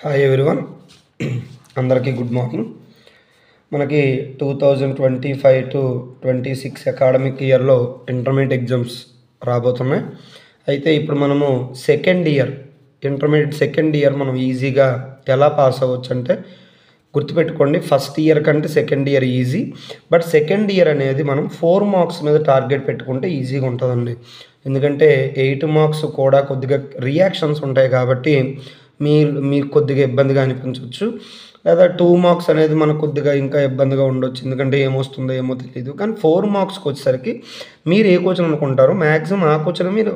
Hi everyone, అందరికీ good morning. మనకి 2025-26 academic ఇయర్లో ఇంటర్మీడియట్ ఎగ్జామ్స్ రాబోతున్నాయి. అయితే ఇప్పుడు మనము ఇంటర్మీడియట్ సెకండ్ ఇయర్ మనం ఈజీగా ఎలా పాస్ అవ్వచ్చు అంటే, గుర్తుపెట్టుకోండి, ఫస్ట్ ఇయర్ కంటే second year easy. But second year అనేది మనం 4 మార్క్స్ మీద టార్గెట్ పెట్టుకుంటే ఈజీగా ఉంటుందండి. ఎందుకంటే 8 మార్క్స్ కూడా కొద్దిగా రియాక్షన్స్ ఉంటాయి కాబట్టి మీకు కొద్దిగా ఇబ్బందిగా అనిపించవచ్చు. లేదా 2 మార్క్స్ అనేది మనకు కొద్దిగా ఇంకా ఇబ్బందిగా ఉండొచ్చు. ఎందుకంటే ఏమొస్తుందో ఏమో తెలీదు. కానీ 4 మార్క్స్‌కి వచ్చేసరికి మీరు ఏ క్వెషన్ అనుకుంటారో మ్యాక్సిమం ఆ క్వెషన్ మీరు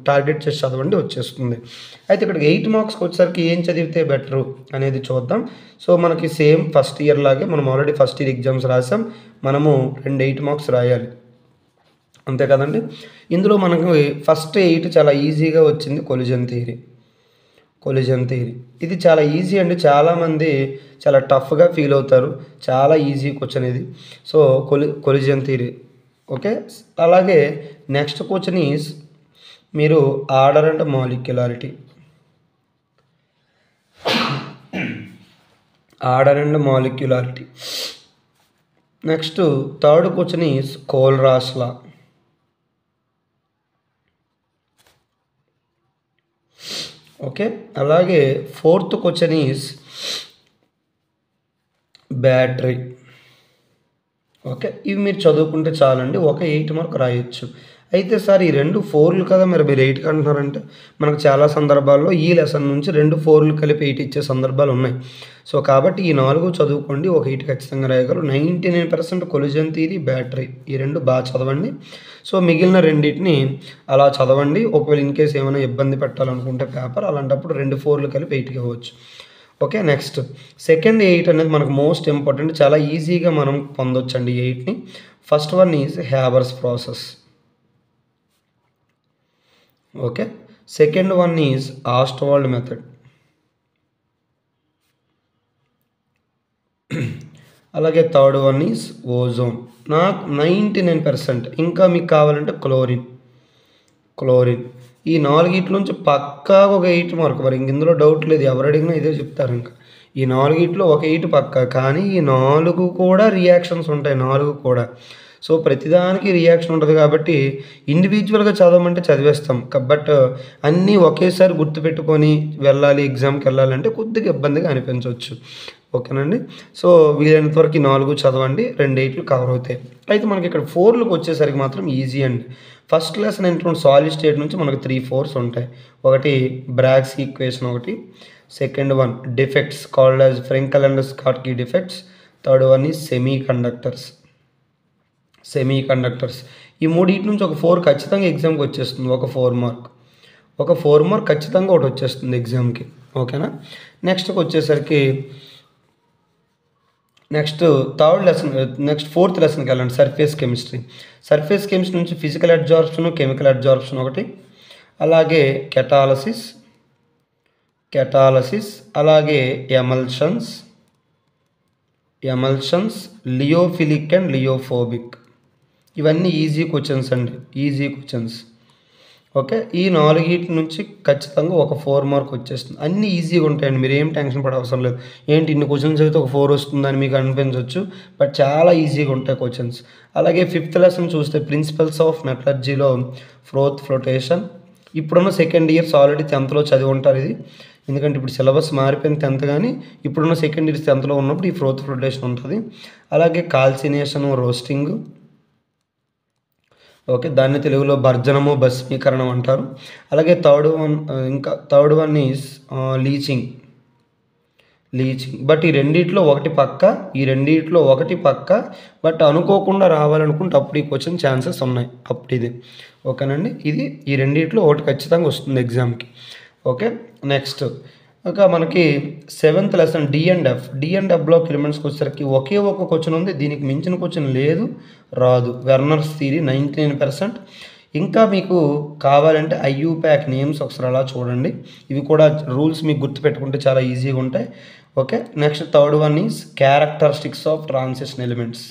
టార్గెట్ చేసి చదవండి, వచ్చేస్తుంది. అయితే ఇక్కడికి 8 మార్క్స్‌కి వచ్చేసరికి ఏం చదివితే బెటరు అనేది చూద్దాం. సో మనకి సేమ్ ఫస్ట్ ఇయర్ లాగే మనం ఆల్రెడీ ఫస్ట్ ఇయర్ ఎగ్జామ్స్ రాసాం. మనము 2 8 మార్క్స్ రాయాలి, అంతే కదండి. ఇందులో మనకు ఫస్ట్ 8 చాలా ఈజీగా వచ్చింది. కొలిజన్ థియరీ ఇది చాలా ఈజీ అండి. చాలామంది చాలా టఫ్గా ఫీల్ అవుతారు. చాలా ఈజీ క్వశ్చన్ ఇది. So collision theory okay. అలాగే నెక్స్ట్ క్వశ్చన్ ఈజ్ మీరు order and molecularity. Next third question is Kohlrausch law. Okay. అలాగే fourth question is battery. Okay, ఇవి మీరు చదువుకుంటే చాలండి, ఒక 8 మార్క్ రాయొచ్చు. అయితే సార్ ఈ 2 4లు కదా, మీరు 8కి అంటున్నారంటే మనకు చాలా సందర్భాల్లో ఈ లెసన్ నుంచి 2 4లు కలిపి 8 ఇచ్చే సందర్భాలు ఉన్నాయి. సో కాబట్టి ఈ 4 చదువుకోండి, ఒక 8 ఖచ్చితంగా రాయగలరు. 99% కొలిజన్ థియరీ, బ్యాటరీ ఈ 2 బాగా చదవండి. సో మిగిలిన రెండింటిని అలా చదవండి. ఒకవేళ ఇన్కేస్ ఏమైనా ఇబ్బంది పెట్టాలనుకుంటే పేపర్, అలాంటప్పుడు 2 4లు కలిపి 8కి ఇవ్వచ్చు. ఓకే. నెక్స్ట్ సెకండ్ 8 అనేది మనకు మోస్ట్ ఇంపార్టెంట్. చాలా ఈజీగా మనం పొందొచ్చండి 8ని. First one is Haber's process. Okay. Second one is Ostwald method. అలాగే థర్డ్ వన్ ఈజ్ ఓజోన్. నాకు 99%. ఇంకా మీకు కావాలంటే క్లోరిన్. ఈ 4 నుంచి పక్కా ఒక 8 మార్క్. మరి ఇందులో డౌట్ లేదు, ఎవరు అడిగినా ఇదే చెప్తారు. ఇంకా ఈ 4 ఒక 8 పక్కా. కానీ ఈ 4 కూడా రియాక్షన్స్ ఉంటాయి, 4 కూడా. సో ప్రతిదానికి రియాక్షన్ ఉంటుంది కాబట్టి ఇండివిజువల్గా చదవమంటే చదివేస్తాం. బట్ అన్నీ ఒకేసారి గుర్తుపెట్టుకొని వెళ్ళాలి, ఎగ్జామ్కి వెళ్ళాలంటే కొద్దిగా ఇబ్బందిగా అనిపించవచ్చు. ఓకేనండి. సో వీలైనంత వరకు 4 చదవండి, 2 8లు కవర్ అవుతాయి. అయితే మనకి ఇక్కడ 4లకు వచ్చేసరికి మాత్రం ఈజీ అండి. ఫస్ట్ లెసన్ ఏంటంటే సాలిడ్ స్టేట్ నుంచి మనకు 3 4s ఉంటాయి. ఒకటి బ్రాగ్స్ ఈక్వేషన్, ఒకటి second one defects called as Frenkel and Schottky defects. Third one is semiconductors. ఈ మూడింటి నుంచి ఒక 4 ఖచ్చితంగా ఎగ్జామ్కి వచ్చేస్తుంది. ఒక 4 మార్క్ ఖచ్చితంగా ఒకటి వచ్చేస్తుంది ఎగ్జామ్కి. ఓకేనా. నెక్స్ట్కి వచ్చేసరికి ఫోర్త్ లెసన్కి వెళ్ళండి. సర్ఫేస్ కెమిస్ట్రీ నుంచి ఫిజికల్ అడ్జార్ప్షన్, కెమికల్ అడ్జార్ప్షన్ ఒకటి. అలాగే కెటాలసిస్, అలాగే ఎమల్షన్స్, లియోఫిలిక్ అండ్ లియోఫోబిక్. ఇవన్నీ ఈజీ క్వశ్చన్స్. ఓకే. ఈ 4 నుంచి ఖచ్చితంగా ఒక 4 మార్క్ వచ్చేస్తుంది. అన్నీ ఈజీగా ఉంటాయండి, మీరు ఏం టెన్షన్ పడే అవసరం లేదు. ఏంటి ఇన్ని క్వశ్చన్స్ అయితే ఒక 4 వస్తుందని మీకు అనిపించవచ్చు, బట్ చాలా ఈజీగా ఉంటాయి క్వశ్చన్స్. అలాగే ఫిఫ్త్ లెసన్ చూస్తే ప్రిన్సిపల్స్ ఆఫ్ మెటలర్జీలో ఫ్లోటేషన్. ఇప్పుడున్న సెకండ్ ఇయర్స్ ఆల్రెడీ 10th చదివి ఉంటారు ఇది. ఎందుకంటే ఇప్పుడు సిలబస్ మారిపోయింది 10th, కానీ ఇప్పుడున్న సెకండ్ ఇయర్స్ 10th ఉన్నప్పుడు ఈ ఫ్లోటేషన్ ఉంటుంది. అలాగే కాల్సినేషను, రోస్టింగ్. ఓకే, దాన్ని తెలుగులో భర్జనము, భస్మీకరణం అంటారు. అలాగే third one is leaching. But ఈ రెండిట్లో ఒకటి పక్క. బట్ అనుకోకుండా రావాలనుకుంటే అప్పుడు ఈ క్వశ్చన్ ఛాన్సెస్ ఉన్నాయి. అప్పుడు ఇది ఓకేనండి. ఈ రెండిట్లో ఒకటి ఖచ్చితంగా వస్తుంది ఎగ్జామ్కి. ఓకే. నెక్స్ట్ ఇంకా మనకి 7th lesson D and F block ఎలిమెంట్స్కి వచ్చేసరికి ఒకే ఒక క్వశ్చన్ ఉంది. దీనికి మించిన క్వశ్చన్ రాదు. Werner's theory 99%. ఇంకా మీకు కావాలంటే ఐయుపాక్ నేమ్స్ ఒకసారి అలా చూడండి. ఇవి కూడా రూల్స్ మీకు గుర్తుపెట్టుకుంటే చాలా ఈజీగా ఉంటాయి. Okay. Next third one is characteristics of transition elements.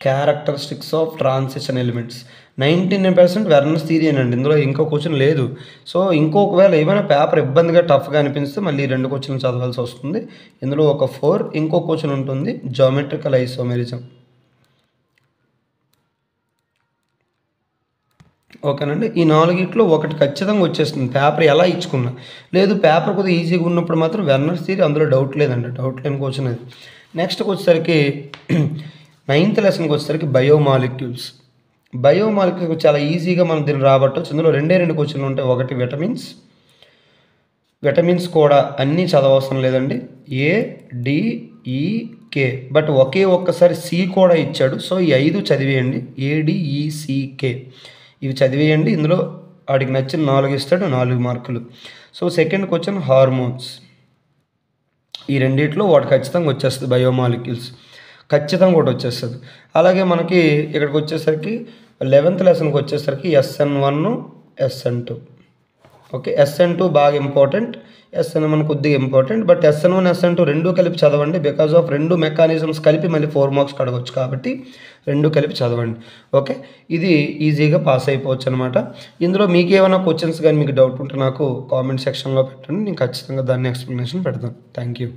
Characteristics of transition elements 99% Werner's theory అండి, ఇందులో ఇంకో క్వశ్చన్ లేదు. సో ఇంకొకవేళ ఏమైనా పేపర్ ఇబ్బందిగా టఫ్గా అనిపిస్తే మళ్ళీ 2 క్వశ్చన్లు చదవాల్సి వస్తుంది. ఇందులో ఒక 4 ఇంకో క్వశ్చన్ ఉంటుంది, జామెట్రికల్ ఐసోమెరిజం. ఓకేనండి, ఈ 4 ఒకటి ఖచ్చితంగా వచ్చేస్తుంది పేపర్ ఎలా ఇచ్చుకున్నా. లేదు పేపర్ కొద్దిగా ఈజీగా ఉన్నప్పుడు మాత్రం వెర్నర్స్ థియరీ, అందులో డౌట్ లేదండి, డౌట్ లేని క్వశ్చన్ అది. నెక్స్ట్కి వచ్చేసరికి 9th లెసన్కి వచ్చేసరికి బయోమాలిక్యూల్స్. బయోమాలిక్యూల్స్ చాలా ఈజీగా మనం దీన్ని రాబట్టవచ్చు. ఇందులో 2 క్వశ్చన్లు ఉంటాయి. ఒకటి విటమిన్స్ కూడా అన్నీ చదవవసరం లేదండి, ఏ డి ఈ కే, బట్ ఒక్కసారి సి కూడా ఇచ్చాడు. సో ఈ 5 చదివేయండి, ఏడిఈసికే ఇవి చదివేయండి. ఇందులో వాడికి నచ్చిన 4 ఇస్తాడు, 4 మార్కులు. So second question hormones. ఈ రెండిట్లో వాడు ఖచ్చితంగా వచ్చేస్తుంది, బయోమాలిక్యూల్స్ ఖచ్చితంగా ఒకటి వచ్చేస్తుంది. అలాగే మనకి ఇక్కడికి వచ్చేసరికి 11th లెసన్కి వచ్చేసరికి SN1 SN2. ఓకే, SN2 బాగా ఇంపార్టెంట్, SN1 కొద్దిగా ఇంపార్టెంట్. బట్ SN1 SN2 రెండు కలిపి చదవండి, బికాజ్ ఆఫ్ 2 మెకానిజమ్స్ కలిపి మళ్ళీ 4 మార్క్స్ అడగవచ్చు కాబట్టి 2 కలిపి చదవండి. ఓకే, ఇది ఈజీగా పాస్ అయిపోవచ్చు అనమాట. ఇందులో మీకు ఏమైనా క్వశ్చన్స్ కానీ మీకు డౌట్ ఉంటే నాకు కామెంట్ సెక్షన్లో పెట్టండి, నేను ఖచ్చితంగా దాన్ని ఎక్స్ప్లెనేషన్ పెడతాను. Thank you.